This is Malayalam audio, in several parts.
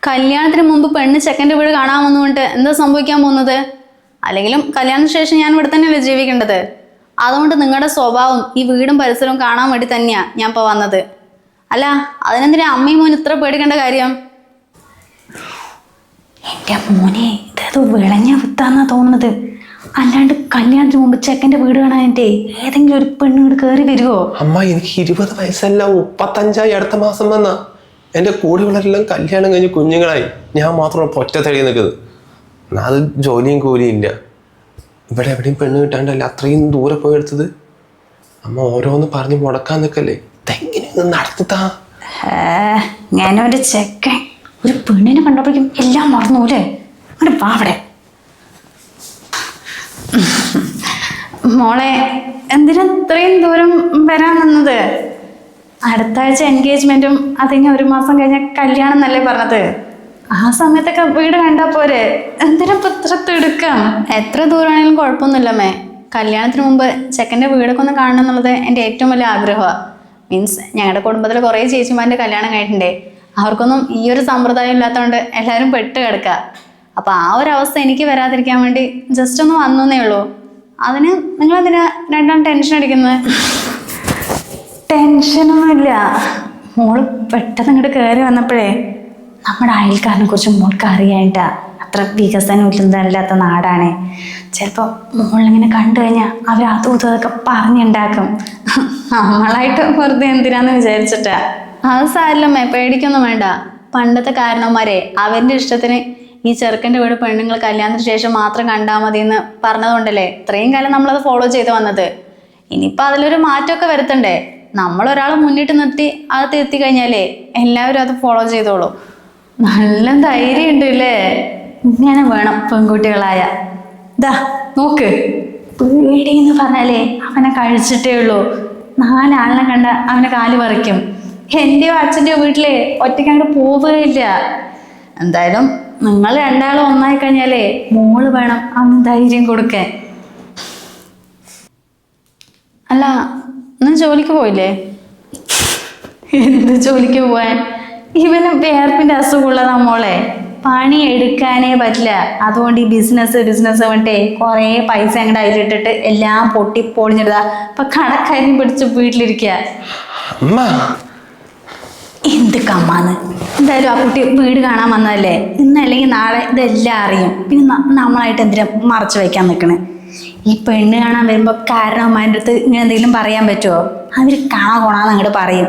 കല്യാണത്തിന് മുമ്പ് പെണ്ണ് ചെക്കൻ്റെ വീട് കാണാൻ വന്നുകൊണ്ട് എന്താ സംഭവിക്കാൻ പോകുന്നത്? അല്ലെങ്കിലും കല്യാണത്തിന് ശേഷം ഞാൻ ഇവിടെ തന്നെയല്ലേ ജീവിക്കേണ്ടത്. അതുകൊണ്ട് നിങ്ങളുടെ സ്വഭാവം ഈ വീടും പരിസരവും കാണാൻ വേണ്ടി തന്നെയാ ഞാൻ ഇപ്പോൾ വന്നത്. അല്ല, അതിനെന്തിനാ അമ്മയും മോനും ഇത്ര പേടിക്കേണ്ട കാര്യം? എൻ്റെ മോനെ, ഇതേതോ വിളഞ്ഞ വിത്താന്നാ തോന്നുന്നത്. അല്ലാണ്ട് കല്യാണത്തിന് മുമ്പ് ചെക്കൻ്റെ വീട് കാണാനായിട്ടേ ഏതെങ്കിലും ഒരു പെണ്ണുങ്ങോട് കയറി വരുമോ? അമ്മ, എനിക്ക് 20 വയസ്സല്ല, 35 അടുത്ത മാസം വന്ന. എൻ്റെ കൂടെയുള്ളവരെല്ലാം കല്യാണം കഴിഞ്ഞ് കുഞ്ഞുങ്ങളായി. ഞാൻ മാത്രം ഒറ്റ തടി നിൽക്കുന്നത്. അത് ജോലിയും കൂലിയും ഇല്ല. ഇവിടെ എവിടെയും പെണ്ണ് കിട്ടാണ്ടല്ല അത്രയും ദൂരെ പോയി എടുത്തത്. അമ്മ ഓരോന്ന് പറഞ്ഞ് മുടക്കാൻ നിൽക്കല്ലേ. ഇതെങ്ങനെയൊന്ന് നടത്തിത്താ. ഞാനും ഒരു ചെക്കൻ ഒരു പെണ്ണിനെ കണ്ടപ്പോഴേക്കും എല്ലാം മറന്നൂല്ലേ. അവിടെ വാ. അവിടെ മോളെ, എന്തിനാ ഇത്രയും ദൂരം വരാൻ നിന്നത്? അടുത്ത ആഴ്ച എൻഗേജ്മെന്റും അതിങ്ങനെ 1 മാസം കഴിഞ്ഞ കല്യാണം എന്നല്ലേ പറഞ്ഞത്? ആ സമയത്തൊക്കെ വീട് കണ്ടാ പോരെ? എന്തിനാ ഇത്ര തിടുക്കം? എത്ര ദൂരമാണെങ്കിലും കുഴപ്പമൊന്നുമില്ലമ്മേ. കല്യാണത്തിന് മുമ്പ് ചെക്കൻ്റെ വീടൊക്കെ ഒന്ന് കാണണം എന്നുള്ളത് എൻ്റെ ഏറ്റവും വലിയ ആഗ്രഹമാണ്. മീൻസ് ഞങ്ങളുടെ കുടുംബത്തിൽ കുറേ ചേച്ചിമാരുടെ കല്യാണം കഴിഞ്ഞിട്ടുണ്ടേ. അവർക്കൊന്നും ഈ ഒരു സമ്പ്രദായം ഇല്ലാത്തതുകൊണ്ട് എല്ലാവരും പെട്ട് കിടക്കുക. അപ്പോൾ ആ ഒരു അവസ്ഥ എനിക്ക് വരാതിരിക്കാൻ വേണ്ടി ജസ്റ്റ് ഒന്ന് വന്നേ ഉള്ളൂ. അതിന് നിങ്ങളെന്തിനാ രണ്ടാം ടെൻഷൻ അടിക്കുന്നത്? ടെൻഷനൊന്നുമില്ല. മോള് പെട്ടെന്ന് ഇങ്ങോട്ട് കയറി വന്നപ്പോഴേ നമ്മുടെ അയൽക്കാരനെ കുറിച്ച് മോൾക്ക് അറിയാനിട്ടാ. അത്ര വികസനം ഇല്ലാത്ത നാടാണ്. ചിലപ്പോൾ മോളിങ്ങനെ കണ്ടു കഴിഞ്ഞാൽ അവർ അതും ഇതൊക്കെ പറഞ്ഞുണ്ടാക്കും. നമ്മളായിട്ട് വെറുതെ എന്തിനാന്ന് വിചാരിച്ചിട്ടാ. അത് സാരില്ലമ്മേ, പേടിക്കൊന്നും വേണ്ട. പണ്ടത്തെ കാരണവന്മാരെ അവരുടെ ഇഷ്ടത്തിന് ഈ ചെറുക്കൻ്റെ വീട് പെണ്ണുങ്ങൾ കല്യാണത്തിന് ശേഷം മാത്രം കണ്ടാൽ മതി എന്ന് പറഞ്ഞതുകൊണ്ടല്ലേ ഇത്രയും കാലം നമ്മളത് ഫോളോ ചെയ്ത് വന്നത്. ഇനിയിപ്പോൾ അതിലൊരു മാറ്റമൊക്കെ വരുത്തണ്ടേ? നമ്മളൊരാൾ മുന്നിട്ട് നിർത്തി അത് തിരുത്തി കഴിഞ്ഞാലേ എല്ലാവരും അത് ഫോളോ ചെയ്തോളൂ. നല്ല ധൈര്യം ഉണ്ട് അല്ലേ? ഇങ്ങനെ വേണം പെൺകുട്ടികളായ. ഇതാ നോക്ക്, പേടിയെന്ന് പറഞ്ഞാലേ അവനെ കഴിച്ചിട്ടേ ഉള്ളൂ. 4 ആളിനെ കണ്ട അവനെ കാല് പറിക്കും. എൻ്റെയോ അച്ഛൻ്റെയോ വീട്ടിലെ ഒറ്റയ്ക്ക് അങ്ങോട്ട് പോവുകയില്ല. എന്തായാലും നിങ്ങൾ രണ്ടാളും ഒന്നായി കഴിഞ്ഞാലേ മോള് വേണം അവന് ധൈര്യം കൊടുക്കാൻ. അല്ല, ഇന്ന് ജോലിക്ക് പോയില്ലേ? എന്ത് ജോലിക്ക് പോവാൻ? ഇവന് വേർപ്പിൻ്റെ അസുഖമുള്ളതാ മോളെ. പണി എടുക്കാനേ പറ്റില്ല. അതുകൊണ്ട് ഈ ബിസിനസ് വേണ്ടേ കുറേ പൈസ അങ്ങോട്ട് അതിലിട്ടിട്ട് എല്ലാം പൊട്ടി പൊളിഞ്ഞിടുക. ഇപ്പൊ കടക്കാരും പിടിച്ച് വീട്ടിലിരിക്കുക. എന്ത് കമ്മാന്ന്. എന്തായാലും ആ കുട്ടി വീട് കാണാൻ വന്നതല്ലേ. ഇന്നല്ലെങ്കിൽ നാളെ ഇതെല്ലാം അറിയും. പിന്നെ നമ്മളായിട്ട് എന്തിനാ മറച്ചു വയ്ക്കാൻ നിൽക്കണേ? ഈ പെണ്ണ് കാണാൻ വരുമ്പോൾ കാരണവന്മാരുടെ അടുത്ത് ഇങ്ങനെ എന്തെങ്കിലും പറയാൻ പറ്റുമോ? അവർ കൊണാന്ന് അങ്ങോട്ട് പറയും.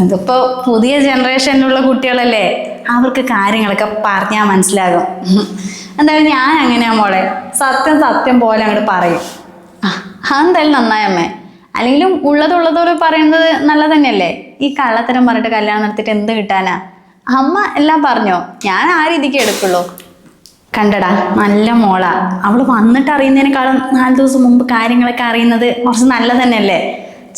ഇതിപ്പോ പുതിയ ജനറേഷനിലുള്ള കുട്ടികളല്ലേ, അവർക്ക് കാര്യങ്ങളൊക്കെ പറഞ്ഞാൽ മനസ്സിലാകും. എന്തായാലും ഞാൻ അങ്ങനെയാ മോളെ, സത്യം പോലെ അങ്ങോട്ട് പറയും. അതെന്തായാലും നന്നായമ്മേ. അല്ലെങ്കിലും ഉള്ളതുള്ളതോടെ പറയുന്നത് നല്ല തന്നെയല്ലേ. ഈ കള്ളത്തരം പറഞ്ഞിട്ട് കല്യാണം നടത്തിയിട്ട് എന്ത് കിട്ടാനാ? അമ്മ എല്ലാം പറഞ്ഞോ, ഞാൻ ആ രീതിക്ക് എടുക്കുള്ളൂ. കണ്ടടാ, നല്ല മോളാ. അവള് വന്നിട്ട് അറിയുന്നതിനേക്കാളും 4 ദിവസം മുമ്പ് കാര്യങ്ങളൊക്കെ അറിയുന്നത് കുറച്ച് നല്ല തന്നെയല്ലേ.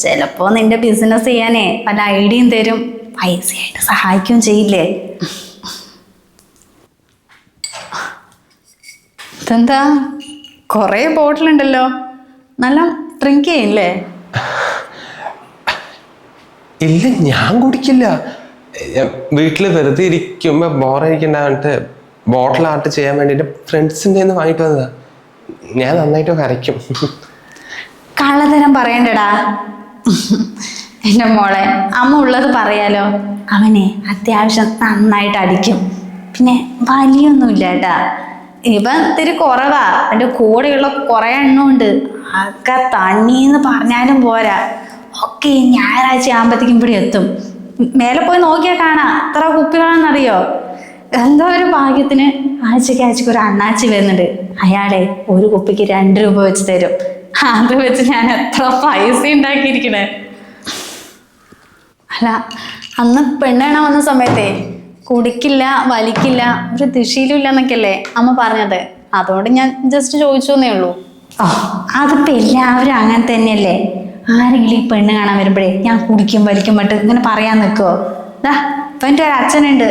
ചിലപ്പോ നിന്റെ ബിസിനസ് ചെയ്യാനേ പല ഐഡിയയും തരും, പൈസയായിട്ട് സഹായിക്കുകയും ചെയ്യില്ലേ. ഇതെന്താ കുറേ ബോട്ടിലുണ്ടല്ലോ, നല്ല ഡ്രിങ്ക് ചെയ്യില്ലേ? ഇല്ല, ഞാൻ കുടിക്കില്ല. വീട്ടിൽ വെറുതെ ഇരിക്കുമ്പോ ബോറടിക്കണ്ടായിട്ട് ബോട്ടിൽ ആർട്ട് ചെയ്യാൻ വേണ്ടിട്ട് ഫ്രണ്ട്സിൻ്റെ നിന്ന് വാങ്ങിട്ട് വന്നതാ. ഞാൻ നന്നായിട്ട് വരയ്ക്കും. കള്ളത്തരം പറയണ്ടടാ. എൻ്റെ മോളെ, അമ്മ ഉള്ളത് പറയാലോ. അവനെ അത്യാവശ്യം നന്നായിട്ട് അടിക്കും. പിന്നെ വലിയൊന്നുമില്ല കേട്ടാ. ഇവൻ ഇത്തിരി കുറവാ. എൻ്റെ കൂടെയുള്ള കുറേ എണ്ണമുണ്ട്. ഒക്കെ തണ്ണീന്ന് പറഞ്ഞാലും പോരാ. ഒക്കെ ഈ ഞായറാഴ്ച ആകുമ്പോഴത്തേക്കും ഇവിടെ എത്തും. മേലെ പോയി നോക്കിയാൽ കാണാം എത്ര കുപ്പികളാണെന്നറിയോ. എന്തോ ഒരു ഭാഗ്യത്തിന് ആഴ്ചക്ക് ഒരു അണ്ണാച്ചി വരുന്നുണ്ട്. അയാളെ ഒരു കുപ്പിക്ക് 2 രൂപ വെച്ച് തരും. അത് വെച്ച് ഞാൻ എത്ര പൈസ ഉണ്ടാക്കിയിരിക്കണേ. അല്ല, അന്ന് പെണ്ണ് കാണാൻ വന്ന സമയത്തേ കുടിക്കില്ല, വലിക്കില്ല, ഒരു ദിശയിലും ഇല്ല എന്നൊക്കെയല്ലേ അമ്മ പറഞ്ഞത്. അതുകൊണ്ട് ഞാൻ ജസ്റ്റ് ചോദിച്ചു എന്നേ ഉള്ളൂ. അതിപ്പോ എല്ലാവരും അങ്ങനെ തന്നെയല്ലേ. ആരെങ്കിലും ഈ പെണ്ണ് കാണാൻ വരുമ്പോഴേ ഞാൻ കുടിക്കും വലിക്കും പറ്റും ഇങ്ങനെ പറയാൻ നിൽക്കുവോ? ഇപ്പൊ എൻ്റെ ഒരു അച്ഛനുണ്ട്,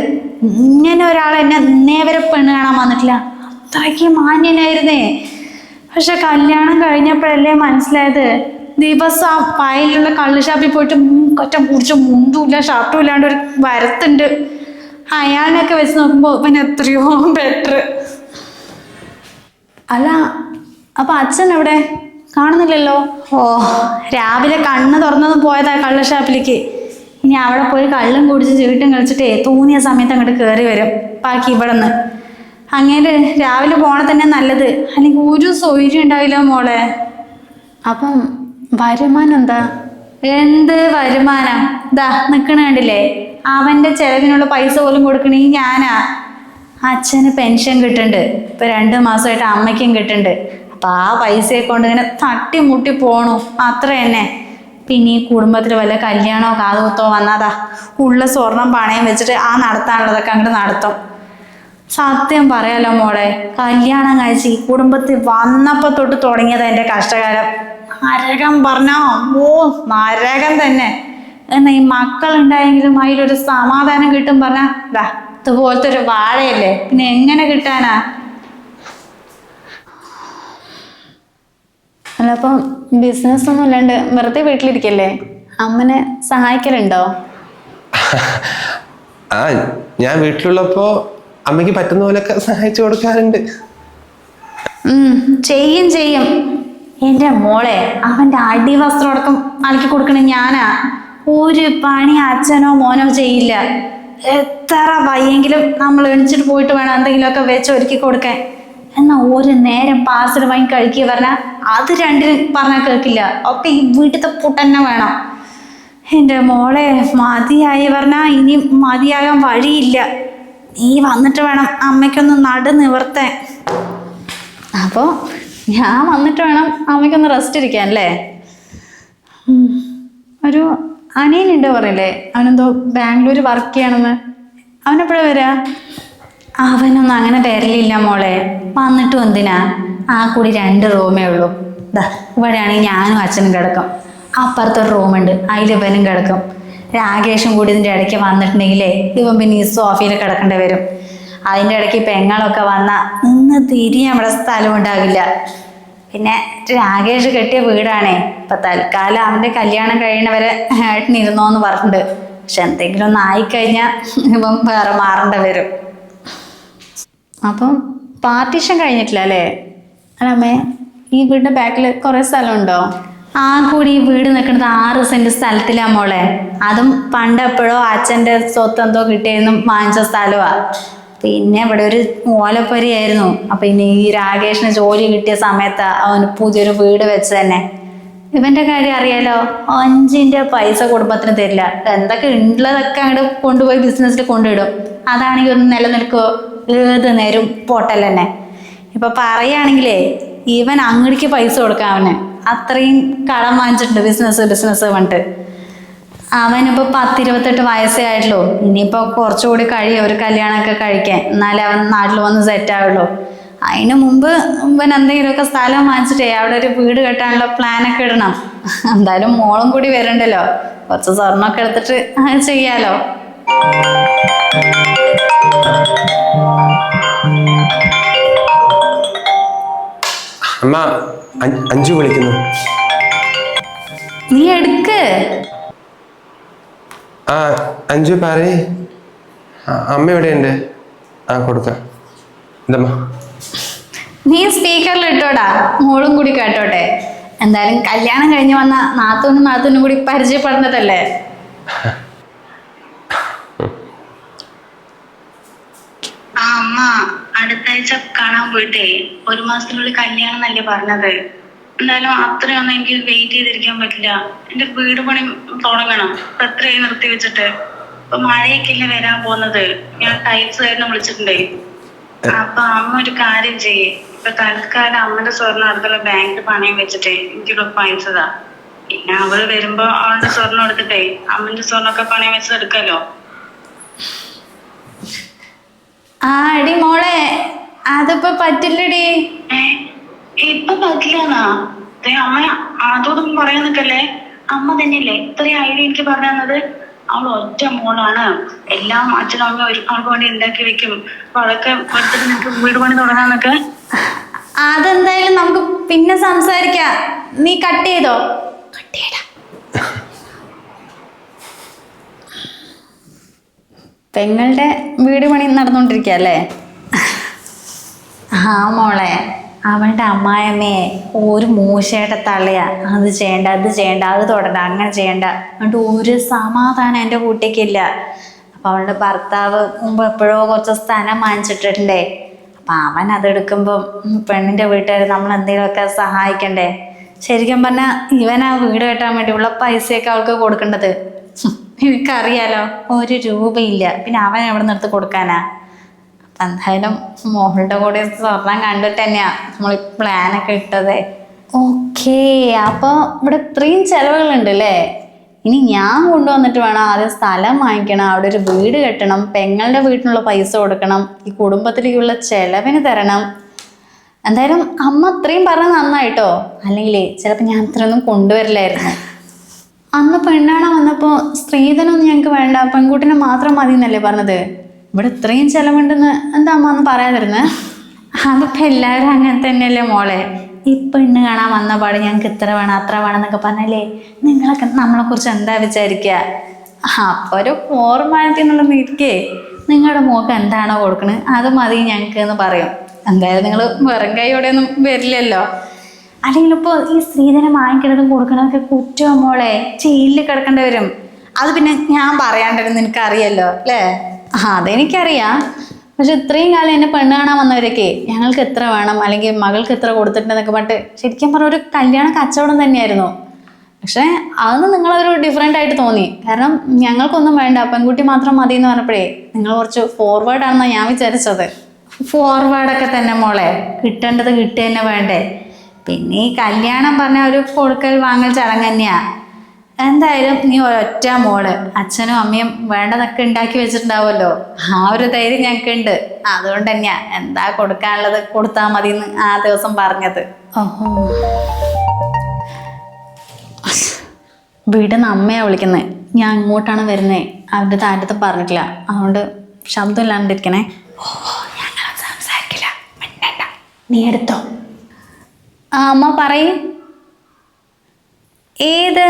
ഇങ്ങനെ ഒരാൾ എന്നെ ഇന്നേ വരെ പെണ്ണ് കാണാൻ വന്നിട്ടില്ല. അത്രയ്ക്ക് മാന്യനായിരുന്നേ. പക്ഷെ കല്യാണം കഴിഞ്ഞപ്പോഴല്ലേ മനസ്സിലായത്, ദിവസം ആ പയലുള്ള കള്ള് ഷാപ്പിൽ പോയിട്ട് കൊറ്റം കുടിച്ച് മുണ്ടുമില്ല ഷർട്ടും ഇല്ലാണ്ട് ഒരു വരത്തുണ്ട്. അയാളിനൊക്കെ വെച്ച് നോക്കുമ്പോൾ പിന്നെ എത്രയോ ബെറ്റർ. അല്ല, അപ്പൊ അച്ഛൻ എവിടെ? കാണുന്നില്ലല്ലോ. ഓ, രാവിലെ കണ്ണ് തുറന്നതും പോയതാ കള്ളുഷാപ്പിലേക്ക്. ഇനി അവിടെ പോയി കള്ളും കുടിച്ച് ചീട്ടും കളിച്ചിട്ടേ തോന്നിയ സമയത്ത് അങ്ങോട്ട് കയറി വരും. ബാക്കി ഇവിടെ നിന്ന് അങ്ങനെ രാവിലെ പോണ തന്നെ നല്ലത്, അല്ലെങ്കിൽ ഒരു സൗകര്യം ഉണ്ടാവില്ല മോളെ. അപ്പം വരുമാനം എന്താ? എന്ത് വരുമാനം? ദാ നിക്കണ കണ്ടില്ലേ, അവന്റെ ചെലവിനുള്ള പൈസ പോലും കൊടുക്കണേ ഞാനാ. അച്ഛന് പെൻഷൻ കിട്ടുന്നുണ്ട്, ഇപ്പൊ 2 മാസമായിട്ട് അമ്മയ്ക്കും കിട്ടുന്നുണ്ട്. അപ്പൊ ആ പൈസയെ കൊണ്ട് ഇങ്ങനെ തട്ടിമുട്ടി പോണു, അത്ര തന്നെ. പിന്നെ ഈ കുടുംബത്തിൽ വല്ല കല്യാണോ കാതുകുത്തോ വന്നാതാ ഉള്ള സ്വർണം പണയം വെച്ചിട്ട് ആ നടത്താനുള്ളതൊക്കെ അങ്ങോട്ട് നടത്തും. സത്യം പറയാലോ മോളെ, കല്യാണം കഴിച്ച് ഈ കുടുംബത്തിൽ വന്നപ്പോ തൊട്ട് തുടങ്ങിയത് എന്റെ കഷ്ടകാലം. നരകം പറഞ്ഞോ, ഓ നരകം തന്നെ. എന്നാ ഈ മക്കളുണ്ടായെങ്കിലും അതിലൊരു സമാധാനം കിട്ടും പറഞ്ഞാ ദാ ഇതുപോലത്തെ ഒരു വാഴയല്ലേ, പിന്നെ എങ്ങനെ കിട്ടാനാ? അല്ല, അപ്പം ബിസിനസ് ഒന്നും ഇല്ലാണ്ട് വെറുതെ വീട്ടിലിരിക്കല്ലേ? അമ്മനെ സഹായിക്കലുണ്ടോ? ആ, ഞാൻ വീട്ടിലുള്ളപ്പോ അമ്മയ്ക്ക് പറ്റുന്ന പോലെയൊക്കെ സഹായിച്ചു കൊടുക്കാറുണ്ട്. ചെയ്യും. എന്റെ മോളെ, അവന്റെ അടിവസ്ത്രം അടക്കം അലക്കി കൊടുക്കണ ഞാനാ. ഒരു പണി അച്ഛനോ മോനോ ചെയ്യില്ല. എത്ര വയ്യെങ്കിലും നമ്മൾ എണിച്ചിട്ട് പോയിട്ട് വേണം എന്തെങ്കിലുമൊക്കെ വെച്ച് ഒരുക്കി കൊടുക്കാൻ. എന്നാ ഒരു നേരം പാർസൽ വാങ്ങി കഴിക്കുക പറഞ്ഞാൽ അത് രണ്ടിനും പറഞ്ഞാൽ കേൾക്കില്ല. ഒക്കെ ഈ വീട്ടിലത്തെ പുട്ടന്നെ വേണം. എൻ്റെ മോളെ, മതിയായി പറഞ്ഞാൽ ഇനി മതിയാകാൻ വഴിയില്ല. നീ വന്നിട്ട് വേണം അമ്മയ്ക്കൊന്ന് നിവർത്താൻ. അപ്പോൾ ഞാൻ വന്നിട്ട് വേണം അമ്മയ്ക്കൊന്ന് റെസ്റ്റ് ഇരിക്കാൻ അല്ലേ? ഒരു അനിയനുണ്ട് പറയില്ലേ, അവനെന്തോ ബാംഗ്ലൂർ വർക്ക് ചെയ്യണമെന്ന്. അവനെപ്പോഴാ വരിക? അവനൊന്നും അങ്ങനെ വരലില്ല മോളെ. വന്നിട്ടും എന്തിനാ? ആ കൂടി 2 റൂമേ ഉള്ളൂ. ഇതാ ഇവിടെയാണെങ്കിൽ ഞാനും അച്ഛനും കിടക്കും, അപ്പുറത്തൊരു റൂമുണ്ട്, അതിൽ ഇവനും കിടക്കും. രാകേഷും കൂടി ഇതിൻ്റെ ഇടയ്ക്ക് വന്നിട്ടുണ്ടെങ്കിലേ ഇവൻ പിന്നെ ഈ സോഫയിൽ കിടക്കേണ്ടി വരും. അതിൻ്റെ ഇടയ്ക്ക് പെങ്ങളൊക്കെ വന്നാൽ നിന്ന് തിരിയാൻ നമ്മുടെ സ്ഥലം ഉണ്ടാകില്ല. പിന്നെ രാകേഷ് കെട്ടിയ വീടാണേ. ഇപ്പൊ തൽക്കാലം അവന്റെ കല്യാണം കഴിയണവരെ ഏട്ടനിരുന്നോന്ന് പറഞ്ഞിട്ടുണ്ട്. പക്ഷെ എന്തെങ്കിലും ഒന്ന് ആയിക്കഴിഞ്ഞാൽ ഇവൻ വേറെ മാറേണ്ടി വരും. അപ്പം പാർട്ടീഷൻ കഴിഞ്ഞിട്ടില്ല അല്ലേ? അല്ല അമ്മേ, ഈ വീടിന്റെ ബാക്കിൽ കുറെ സ്ഥലമുണ്ടോ? ആ കൂടി ഈ വീട് നിൽക്കുന്നത് 6 സെന്റ് സ്ഥലത്തിലാ മോളെ. അതും പണ്ടെപ്പോഴോ അച്ഛൻ്റെ സ്വത്ത് എന്തോ കിട്ടിയെന്നും വാങ്ങിച്ച സ്ഥലമാ. പിന്നെ ഇവിടെ ഒരു ഓലപ്പുരയായിരുന്നു. അപ്പൊ ഇനി ഈ രാകേഷിന് ജോലി കിട്ടിയ സമയത്ത് അവന് പുതിയൊരു വീട് വെച്ച് തന്നെ. ഇവന്റെ കാര്യം അറിയാലോ, 5 പൈസ കുടുംബത്തിന് തരില്ല. എന്തൊക്കെ ഉള്ളതൊക്കെ അങ്ങോട്ട് കൊണ്ടുപോയി ബിസിനസ്സിൽ കൊണ്ടുവിടും. അതാണെങ്കിൽ ഒന്ന് നിലനിൽക്കുമോ? ഏത് നേരം പോട്ടൽ തന്നെ. ഇപ്പൊ പറയുകയാണെങ്കിലേ ഇവൻ അങ്ങടിക്ക് പൈസ കൊടുക്കാം. അവന് അത്രയും കടം വാങ്ങിച്ചിട്ടുണ്ട് ബിസിനസ് പറഞ്ഞിട്ട്. അവനിപ്പോൾ 10-28 വയസ്സേ ആയിട്ടുള്ളൂ. ഇനിയിപ്പോ കുറച്ചുകൂടി കഴിയും ഒരു കല്യാണമൊക്കെ കഴിക്കാൻ, എന്നാലേ അവൻ നാട്ടിൽ വന്ന് സെറ്റ് ആവുള്ളൂ. അതിന് മുമ്പ് ഇവൻ എന്തെങ്കിലുമൊക്കെ സ്ഥലം വാങ്ങിച്ചിട്ടേ അവിടെ ഒരു വീട് കെട്ടാനുള്ള പ്ലാനൊക്കെ ഇടണം. എന്തായാലും മോളും കൂടി വരണ്ടല്ലോ, കുറച്ച് സ്വർണ്ണമൊക്കെ എടുത്തിട്ട് ചെയ്യാലോ. അമ്മ, അഞ്ചു വിളിക്കുന്നു. നീ എടുക്ക്. ആ അഞ്ചു പറയ്. അമ്മ എവിടെയുണ്ട്? ആ കൊടുക്കാം. എന്തമ്മ? നീ സ്പീക്കറിൽ ഇട്ടോടാ, മോളും കൂടി കേട്ടോട്ടെ. എന്തായാലും കല്യാണം കഴിഞ്ഞ് വന്ന നാത്തൂനും കൂടി പരിചയപ്പെടുന്നതല്ലേ. അമ്മ അടുത്താഴ്ച കാണാൻ പോയിട്ടേ 1 മാസത്തിനുള്ളിൽ കല്യാണം എന്നല്ലേ പറഞ്ഞത്. എന്തായാലും അത്രയൊന്നും എനിക്ക് വെയിറ്റ് ചെയ്തിരിക്കാൻ പറ്റില്ല. എന്റെ വീട് പണി തുടങ്ങണം. ഇപ്പൊ എത്രയായി നിർത്തി വെച്ചിട്ട്. ഇപ്പൊ മഴയൊക്കെയല്ലേ വരാൻ പോകുന്നത്. ഞാൻ ടൈൽസുകാരനെ വിളിച്ചിട്ടുണ്ടേ. അപ്പൊ അമ്മ ഒരു കാര്യം ചെയ്യേ, ഇപ്പൊ തൽക്കാലം അമ്മന്റെ സ്വർണ്ണം അടുത്തുള്ള ബാങ്കിൽ പണയം വെച്ചിട്ടേ എനിക്കിവിടെ പൈസ താ. പിന്നെ അവള് വരുമ്പോ അവളുടെ സ്വർണ്ണം എടുത്തിട്ടേ അമ്മന്റെ സ്വർണ്ണമൊക്കെ പണയം വെച്ചത് എടുക്കാലോ. ആ എടി മോളെ, അതിപ്പോ പറ്റില്ലടി. ഇപ്പൊ പറ്റില്ലാന്നാ? അമ്മ അതോടൊന്നും പറയാൻ നിക്കല്ലേ. അമ്മ തന്നെയല്ലേ ഇത്രയും ഐഡിയ എനിക്ക് പറഞ്ഞു തന്നത്. അവൾ ഒറ്റ മോളാണ്. എല്ലാം അച്ഛനും അമ്മ അവൾക്ക് വേണ്ടി ഉണ്ടാക്കി വെക്കും. അപ്പൊ അതൊക്കെ എടുത്തിട്ട് നിനക്ക് വീട് പണി തുടങ്ങാന്നൊക്കെ. അതെന്തായാലും നമുക്ക് പിന്നെ സംസാരിക്കാം. നീ കട്ട് ചെയ്തോ? കട്ട് ചെയ്യടാ. പെങ്ങളുടെ വീട് പണി നടന്നുകൊണ്ടിരിക്കുക അല്ലേ? ആ മോളെ, അവളുടെ അമ്മായിയമ്മയെ ഒരു മൂശയുടെ തള്ളിയാ. അത് ചെയ്യണ്ട, അത് ചെയ്യണ്ട, അത് തൊടണ്ട, അങ്ങനെ ചെയ്യണ്ട. അതുകൊണ്ട് ഒരു സമാധാനം എൻ്റെ കുട്ടിക്കില്ല. അപ്പം അവളുടെ ഭർത്താവ് മുമ്പ് എപ്പോഴോ കുറച്ച് സ്ഥലം വാങ്ങിച്ചിട്ടുണ്ടേ. അപ്പം അവൻ അതെടുക്കുമ്പം പെണ്ണിൻ്റെ വീട്ടുകാർ നമ്മൾ എന്തെങ്കിലുമൊക്കെ സഹായിക്കണ്ടേ? ശരിക്കും പറഞ്ഞാൽ ഇവൻ ആ വീട് കെട്ടാൻ വേണ്ടിയുള്ള പൈസയൊക്കെ അവൾക്ക് കൊടുക്കേണ്ടത്. എനിക്കറിയാലോ, 1 രൂപയില്ല. പിന്നെ അവൻ എവിടെ നിർത്തി കൊടുക്കാനാ? അപ്പം എന്തായാലും മോളുടെ കൂടെ സ്വർണം കണ്ടിട്ട് തന്നെയാ നമ്മൾ പ്ലാനൊക്കെ ഇട്ടത്. ഓക്കേ, അപ്പോൾ ഇവിടെ ഇത്രയും ചെലവുകളുണ്ട് അല്ലേ? ഇനി ഞാൻ കൊണ്ടുവന്നിട്ട് വേണം ആദ്യം സ്ഥലം വാങ്ങിക്കണം, അവിടെ ഒരു വീട് കെട്ടണം, പെങ്ങളുടെ വീട്ടിനുള്ള പൈസ കൊടുക്കണം, ഈ കുടുംബത്തിലേക്കുള്ള ചെലവിന് തരണം. എന്തായാലും അമ്മ അത്രയും പറഞ്ഞത് നന്നായിട്ടോ. അല്ലെങ്കിലേ ചിലപ്പോൾ ഞാൻ അത്രയൊന്നും കൊണ്ടുവരില്ലായിരുന്നു. അന്ന് പെണ്ണാണ വന്നപ്പോൾ സ്ത്രീധനമൊന്നും ഞങ്ങൾക്ക് വേണ്ട, പെൺകുട്ടിനെ മാത്രം മതി എന്നല്ലേ പറഞ്ഞത്? ഇവിടെ ഇത്രയും ചെലവുണ്ടെന്ന് എന്താ അമ്മ ഒന്ന് പറയാതിരുന്നേ? അതിപ്പോൾ എല്ലാവരും അങ്ങനെ തന്നെയല്ലേ മോളെ. ഈ പെണ്ണ് കാണാൻ വന്ന പാട് ഞങ്ങൾക്ക് ഇത്ര വേണം അത്ര വേണം എന്നൊക്കെ പറഞ്ഞാലേ നിങ്ങളൊക്കെ നമ്മളെക്കുറിച്ച് എന്താ വിചാരിക്കുക? അപ്പോൾ ഒരു ഫോർമാലിറ്റി എന്നുള്ള നീക്കേ നിങ്ങളുടെ മോൾക്ക് എന്താണോ കൊടുക്കണത് അത് മതി ഞങ്ങൾക്ക് എന്ന് പറയും. എന്തായാലും നിങ്ങൾ വെറും കൈയോടെയൊന്നും വരില്ലല്ലോ. അല്ലെങ്കിൽ ഇപ്പോൾ ഈ സ്ത്രീധനം വാങ്ങിക്കണതും കൊടുക്കണതൊക്കെ കുറ്റം മോളെ, ജയിലിൽ കിടക്കേണ്ടി വരും. അത് പിന്നെ ഞാൻ പറയാണ്ടിരുന്ന് നിനക്കറിയല്ലോ അല്ലേ? അതെനിക്കറിയാം. പക്ഷെ ഇത്രയും കാലം എന്നെ പെണ്ണ് കാണാൻ വന്നവരൊക്കെ ഞങ്ങൾക്ക് എത്ര വേണം അല്ലെങ്കിൽ മകൾക്ക് എത്ര കൊടുത്തിട്ടുണ്ടെന്നൊക്കെ പറഞ്ഞിട്ട് ശരിക്കും പറഞ്ഞ ഒരു കല്യാണ കച്ചവടം തന്നെയായിരുന്നു. പക്ഷെ അതൊന്ന് നിങ്ങളൊരു ഡിഫറെൻ്റ് ആയിട്ട് തോന്നി. കാരണം ഞങ്ങൾക്കൊന്നും വേണ്ട, പെൺകുട്ടി മാത്രം മതി എന്ന് പറഞ്ഞപ്പോഴേ നിങ്ങൾ കുറച്ച് ഫോർവേഡ് ആണെന്നാണ് ഞാൻ വിചാരിച്ചത്. ഫോർവേഡൊക്കെ തന്നെ മോളെ, കിട്ടേണ്ടത് കിട്ടുക തന്നെ വേണ്ടേ? പിന്നെ ഈ കല്യാണം പറഞ്ഞാൽ ഒരു കൊടുക്കൽ വാങ്ങൽ ചടങ്ങ് തന്നെയാ. എന്തായാലും നീ ഒറ്റ മോള്, അച്ഛനും അമ്മയും വേണ്ടതൊക്കെ ഉണ്ടാക്കി വെച്ചിട്ടുണ്ടാവുമല്ലോ. ആ ഒരു ധൈര്യം ഞങ്ങൾക്ക് ഉണ്ട്. അതുകൊണ്ട് തന്നെയാ എന്താ കൊടുക്കാനുള്ളത് കൊടുത്താൽ മതി എന്ന് ആ ദിവസം പറഞ്ഞത്. ഓഹോ, വീട്ടിൽ നിന്ന് അമ്മയാണ് വിളിക്കുന്നത്. ഞാൻ ഇങ്ങോട്ടാണ് വരുന്നത്. അവരുടെ താഴത്ത് പറഞ്ഞിട്ടില്ല, അതുകൊണ്ട് ശബ്ദം ഇല്ലാണ്ടിരിക്കണേ. ഞങ്ങൾ സംസാരിക്കില്ല, മിണ്ടണ്ട, നീ എടുത്തോ. അമ്മ പറയും. ഏത്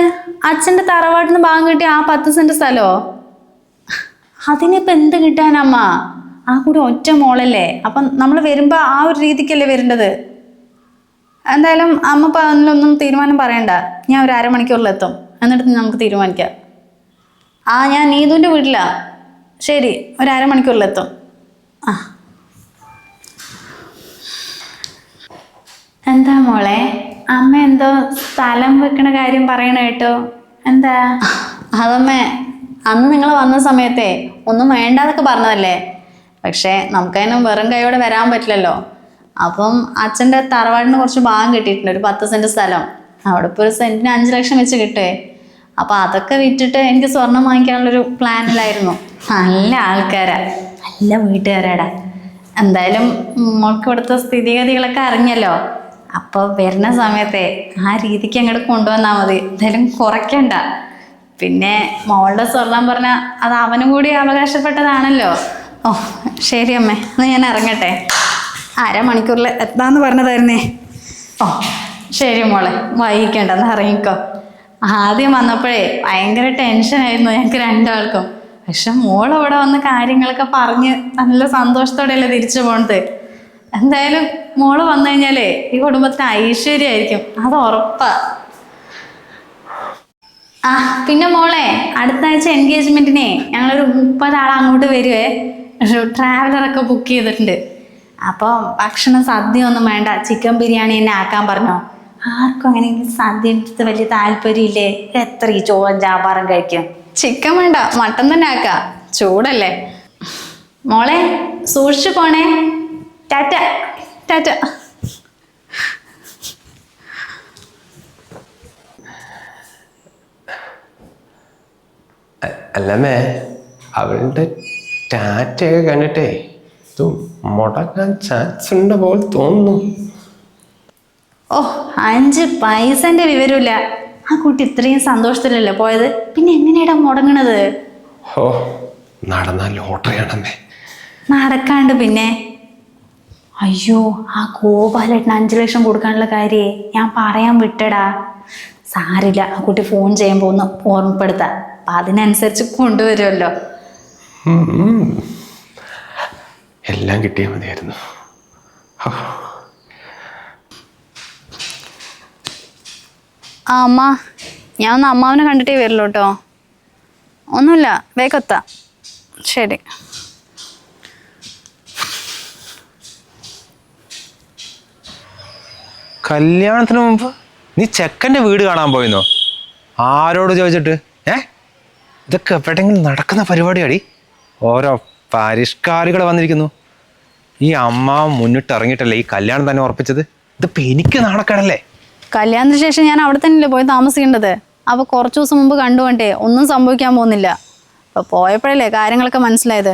അച്ഛൻ്റെ തറവാട്ടിൽ നിന്ന് ഭാഗം കിട്ടിയ ആ 10 സെന്റ് സ്ഥലമോ? അതിനിപ്പോൾ എന്ത് കിട്ടാനമ്മ? ആ കൂടി ഒറ്റ മോളല്ലേ. അപ്പം നമ്മൾ വരുമ്പോൾ ആ ഒരു രീതിക്കല്ലേ വരേണ്ടത്. എന്തായാലും അമ്മ ഇപ്പം അതിലൊന്നും തീരുമാനം പറയണ്ട. ഞാൻ ഒരു അരമണിക്കൂറിലെത്തും, എന്നിട്ട് നമുക്ക് തീരുമാനിക്കാം. ഞാൻ നീതുവിൻ്റെ വീട്ടിലാണ്. ശരി, ഒരു അരമണിക്കൂറിലെത്തും. എന്താ മോളെ, അമ്മ എന്തോ സ്ഥലം വെക്കണ കാര്യം പറയണ കേട്ടോ? എന്താ? അതമ്മേ, അന്ന് നിങ്ങൾ വന്ന സമയത്തെ ഒന്നും വേണ്ടാന്നൊക്കെ പറഞ്ഞതല്ലേ. പക്ഷേ നമുക്കതിനും വെറും കൈയോടെ വരാൻ പറ്റില്ലല്ലോ. അപ്പം അച്ഛൻ്റെ തറവാടിന് കുറച്ച് ഭാഗം കിട്ടിയിട്ടുണ്ട്, ഒരു 10 സെന്റ് സ്ഥലം. അവിടെ ഇപ്പോൾ ഒരു സെന്റിന് 5 ലക്ഷം വെച്ച് കിട്ടുവേ. അപ്പം അതൊക്കെ വിറ്റിട്ട് എനിക്ക് സ്വർണം വാങ്ങിക്കാനുള്ളൊരു പ്ലാനിലായിരുന്നു. നല്ല ആൾക്കാരാ, നല്ല വീട്ടുകാരാടാ. എന്തായാലും മോൾക്ക് ഇവിടുത്തെ സ്ഥിതിഗതികളൊക്കെ അറിഞ്ഞല്ലോ. അപ്പോൾ വരുന്ന സമയത്തെ ആ രീതിക്ക് അങ്ങോട്ട് കൊണ്ടുവന്നാൽ മതി. എന്തായാലും കുറയ്ക്കണ്ട. പിന്നെ മോളുടെ സ്വർണം പറഞ്ഞാൽ അത് അവനും കൂടി അവകാശപ്പെട്ടതാണല്ലോ. ഓ ശരി അമ്മേ, എന്നാൽ ഞാൻ ഇറങ്ങട്ടെ. അരമണിക്കൂറിൽ എത്താന്ന് പറഞ്ഞതായിരുന്നേ. ഓ ശരി മോളെ, വൈകിക്കണ്ട, എന്നാൽ ഇറങ്ങിക്കോ. ആദ്യം വന്നപ്പോഴേ ഭയങ്കര ടെൻഷനായിരുന്നു ഞങ്ങൾക്ക് രണ്ടാൾക്കും. പക്ഷെ മോളവിടെ വന്ന് കാര്യങ്ങളൊക്കെ പറഞ്ഞ് നല്ല സന്തോഷത്തോടെയല്ലേ തിരിച്ചു പോണത്. എന്തായാലും മോള് വന്നു കഴിഞ്ഞാലേ ഈ കുടുംബത്തിന് ഐശ്വര്യമായിരിക്കും, അത് ഉറപ്പാ. പിന്നെ മോളെ, അടുത്ത ആഴ്ച എൻഗേജ്മെന്റിനെ ഞങ്ങളൊരു 30 ആൾ അങ്ങോട്ട് വരുവേ. ഒരു ട്രാവലറൊക്കെ ബുക്ക് ചെയ്തിട്ടുണ്ട്. അപ്പോൾ ഭക്ഷണം സദ്യ ഒന്നും വേണ്ട, ചിക്കൻ ബിരിയാണി തന്നെ ആക്കാൻ പറഞ്ഞോ. ആർക്കും അങ്ങനെ സദ്യ എടുത്ത് വലിയ താല്പര്യമില്ലേ? എത്ര ഈ ചോറും ചാമ്പാറും കഴിക്കും. ചിക്കൻ വേണ്ട, മട്ടൻ തന്നെ ആക്കാം, ചൂടല്ലേ. മോളെ സൂക്ഷിച്ചു പോണേ. ടാറ്റ ടാറ്റ. അല്ലമ്മേ, അവളുടെ ടാറ്റയൊക്കെ കണ്ടിട്ടേ ഇത് മുടക്കാൻ ചാൻസ് ഉണ്ട് പോലെ തോന്നുന്നു. 5 പൈസന്റെ വിവരമില്ല. ആ കുട്ടി ഇത്രയും സന്തോഷത്തിലല്ലേ പോയത്, പിന്നെ എങ്ങനെയാടാ മുടങ്ങണത്? നടന്നാൽ ലോട്ടറിയാണമ്മേ. നടക്കാണ്ട് പിന്നെ. അയ്യോ, ആ ഗോപാലേട്ടന് 5 ലക്ഷം കൊടുക്കാനുള്ള കാര്യേ ഞാൻ പറയാൻ വിട്ടടാ. സാരില്ല, ആ കുട്ടി ഫോൺ ചെയ്യുമ്പോൾ ഒന്ന് ഓർമ്മപ്പെടുത്താം. അപ്പം അതിനനുസരിച്ച് കൊണ്ടുവരുമല്ലോ. എല്ലാം കിട്ടിയാൽ മതിയായിരുന്നു. ആ അമ്മ, ഞാൻ ഒന്ന് അമ്മാവനെ കണ്ടിട്ടേ വരുള്ളൂ കേട്ടോ. ഒന്നുമില്ല, വേഗത്താ. ശരി. കല്യാണത്തിന് മുമ്പ് നീ ചെക്കൻ്റെ വീട് കാണാൻ പോയിന്നോ? ആരോട് ചോദിച്ചിട്ട്? ഇതൊക്കെ എവിടെയെങ്കിലും നടക്കുന്ന പരിപാടിയാടി. ഓരോ പരിഷ്കാരികൾ വന്നിരിക്കുന്നു. ഈ അമ്മ മുന്നിട്ട് ഇറങ്ങിയിട്ടല്ലേ ഈ കല്യാണം തന്നെ ഉറപ്പിച്ചത്. ഇതിപ്പോൾ എനിക്ക് നാണക്കേടല്ലേ? കല്യാണത്തിന് ശേഷം ഞാൻ അവിടെ തന്നെയല്ലേ പോയി താമസിക്കേണ്ടത്. അപ്പോൾ കുറച്ച് ദിവസം മുമ്പ് കണ്ടുകൊണ്ടേ ഒന്നും സംഭവിക്കാൻ പോകുന്നില്ല. അപ്പോൾ പോയപ്പോഴല്ലേ കാര്യങ്ങളൊക്കെ മനസ്സിലായത്.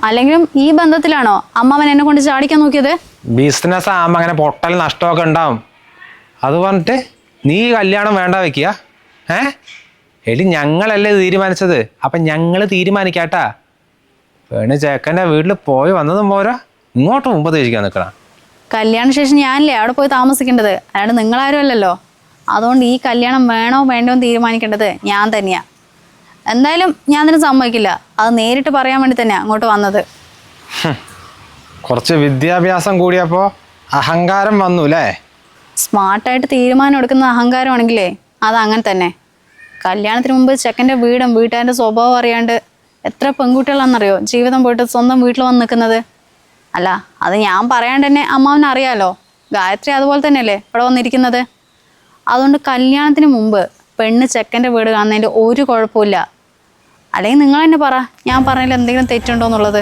അല്ലെങ്കിലും ഈ ബന്ധത്തിലാണോ അമ്മാവൻ എന്നെ കൊണ്ട് ചാടിക്കാൻ നോക്കിയത്? ബിസിനസ് ആകുമ്പോൾ അങ്ങനെ പൊട്ടൽ നഷ്ടമൊക്കെ ഉണ്ടാവും. അത് പറഞ്ഞിട്ട് നീ കല്യാണം വേണ്ട വെക്കുക? എടി ഞങ്ങളല്ലേ തീരുമാനിച്ചത്, അപ്പം ഞങ്ങൾ തീരുമാനിക്കാട്ടാ. പെണ്ണ് ചെക്കൻ്റെ വീട്ടിൽ പോയി വന്നതും പോരാ, ഇങ്ങോട്ട് മുമ്പ് തിരിക്കാൻ നിൽക്കണം. കല്യാണ ശേഷം ഞാനല്ലേ അവിടെ പോയി താമസിക്കേണ്ടത്, അല്ലാണ്ട് നിങ്ങളാരും അല്ലല്ലോ. അതുകൊണ്ട് ഈ കല്യാണം വേണോ വേണ്ടോ എന്ന് തീരുമാനിക്കേണ്ടത് ഞാൻ തന്നെയാണ്. എന്തായാലും ഞാൻ അതിന് സമ്മതിക്കില്ല. അത് നേരിട്ട് പറയാൻ വേണ്ടി തന്നെയാണ് അങ്ങോട്ട് വന്നത്. കുറച്ച് വിദ്യാഭ്യാസം കൂടിയപ്പോൾ അഹങ്കാരം വന്നു അല്ലേ? സ്മാർട്ടായിട്ട് തീരുമാനം എടുക്കുന്ന അഹങ്കാരമാണെങ്കിലേ അത് അങ്ങനെ തന്നെ. കല്യാണത്തിന് മുമ്പ് ചെക്കൻ്റെ വീടും വീട്ടുകാരുടെ സ്വഭാവം അറിയാണ്ട് എത്ര പെൺകുട്ടികളാണെന്നറിയോ ജീവിതം പോയിട്ട് സ്വന്തം വീട്ടിൽ വന്ന് നിൽക്കുന്നത്. അല്ല, അത് ഞാൻ പറയാണ്ട് തന്നെ അമ്മാവനെ അറിയാലോ. ഗായത്രി അതുപോലെ തന്നെയല്ലേ ഇവിടെ വന്നിരിക്കുന്നത്. അതുകൊണ്ട് കല്യാണത്തിന് മുമ്പ് പെണ്ണ് ചെക്കൻ്റെ വീട് കാണുന്നതിൻ്റെ ഒരു കുഴപ്പമില്ല. അല്ലെങ്കിൽ നിങ്ങൾ തന്നെ പറ, ഞാൻ പറഞ്ഞതിൽ എന്തെങ്കിലും തെറ്റുണ്ടോ എന്നുള്ളത്.